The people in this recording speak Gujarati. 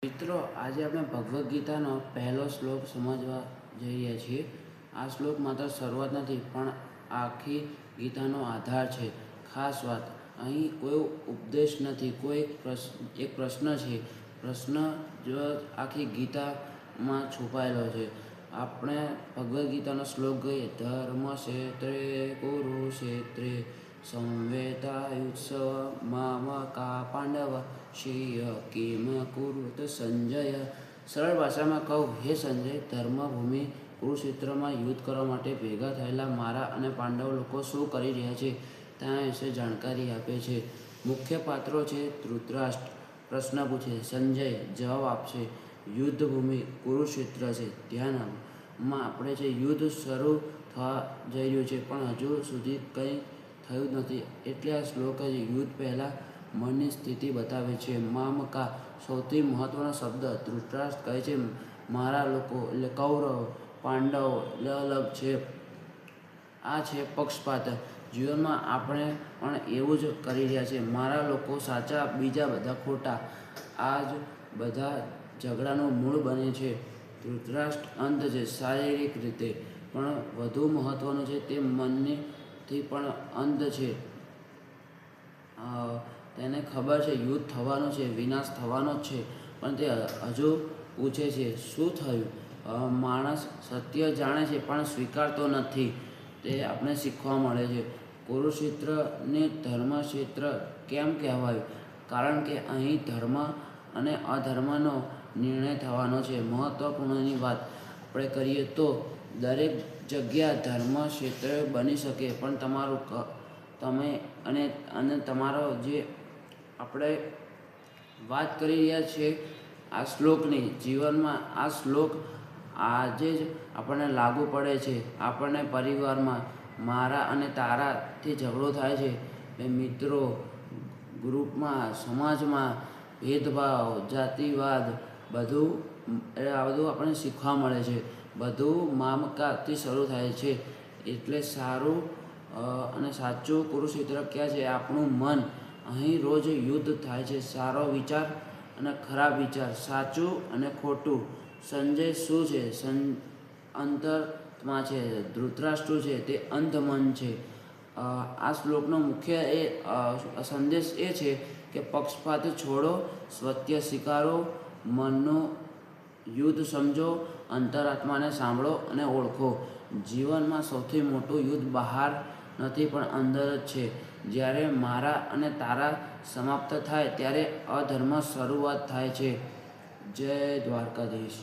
મિત્રો, આજે આપણે ભગવદ્ ગીતાનો પહેલો શ્લોક સમજવા જઈ રહ્યા છીએ. આ શ્લોક માત્ર શરૂઆત નથી, પણ આખી ગીતાનો આધાર છે. ખાસ વાત, અહીં કોઈ ઉપદેશ નથી, એક પ્રશ્ન છે. પ્રશ્ન જ આખી ગીતામાં છુપાયેલો છે. આપણે ભગવદ્ ગીતાનો શ્લોક ગઈએ: ધર્મ ક્ષેત્રે કુરુક્ષેત્રે સંવેતાયુત્સવ મામકા પાંડવ શિય કિમ કુરુત સંજય. સરળ ભાષામાં કહું, હે સંજય, ધર્મભૂમિ કુરુક્ષેત્રમાં યુદ્ધ કરવા માટે ભેગા થયેલા મારા અને પાંડવ લોકો શું કરી રહ્યા છે તેના વિશે જાણકારી આપે છે. મુખ્ય પાત્રો છે. ધૃતરાષ્ટ્ર પ્રશ્ન પૂછે, સંજય જવાબ આપશે. યુદ્ધભૂમિ કુરુક્ષેત્ર છે. ધ્યાનમાં આપણે છે, યુદ્ધ શરૂ થવા જઈ રહ્યું છે, પણ હજુ સુધી કંઈ થયું નથી. એટલે આ શ્લોક યુદ્ધ પહેલાં મનની સ્થિતિ બતાવે છે. મામકા, સૌથી મહત્વનો શબ્દ. ધૃતરાષ્ટ્ર કહે છે, મારા લોકો એટલે કૌરવ, પાંડવો એટલે અલગ છે. આ છે પક્ષપાત. જીવનમાં આપણે પણ એવું જ કરી રહ્યા છીએ. મારા લોકો સાચા, બીજા બધા ખોટા. આ જ બધા ઝઘડાનું મૂળ બને છે. ધૃતરાષ્ટ્ર અંધ છે શારીરિક રીતે, પણ વધુ મહત્વનું છે, તે મનથી પણ અંધ છે. તેને ખબર છે યુદ્ધ થવાનું છે, વિનાશ થવાનો જ છે, પણ તે હજુ પૂછે છે, શું થયું? માણસ સત્ય જાણે છે પણ સ્વીકારતો નથી. તે આપણે શીખવા મળે છે. કુરુક્ષેત્રને ધર્મક્ષેત્ર કેમ કહેવાયું? કારણ કે અહીં ધર્મ અને અધર્મનો નિર્ણય થવાનો છે. મહત્વપૂર્ણની વાત આપણે કરીએ તો દરેક જગ્યા ધર્મક્ષેત્ર બની શકે, પણ તમે અને તમારો જે આપણે વાત કરી રહ્યા છીએ આ શ્લોકની, જીવનમાં આ શ્લોક આજે જ આપણને લાગુ પડે છે. આપણને પરિવારમાં મારા અને તારાથી ઝઘડો થાય છે, મિત્રો, ગ્રુપમાં, સમાજમાં ભેદભાવ, જાતિવાદ, આ બધું આપણને શીખવા મળે છે. બધું મામકાથી શરૂ થાય છે. એટલે સારું અને સાચું કુરુક્ષેત્ર ક્યાં છે? આપણું મન. અહીં રોજ યુદ્ધ થાય છે. સારો વિચાર અને ખરાબ વિચાર, સાચું અને ખોટું. સંજય શું છે? અંતરમાં છે. ધૃતરાષ્ટ્ર છે, તે અંધ મન છે. આ શ્લોકનો મુખ્ય સંદેશ એ છે કે પક્ષપાત છોડો, સત્ય સ્વીકારો, મનનું યુદ્ધ સમજો, અંતરાત્માને સાંભળો અને ઓળખો. જીવનમાં સૌથી મોટું યુદ્ધ બહાર નથી, પણ અંદર જ છે. જ્યારે મારા અને તારા સમાપ્ત થાય ત્યારે અધર્મ શરૂઆત થાય છે. જય દ્વારકાધીશ.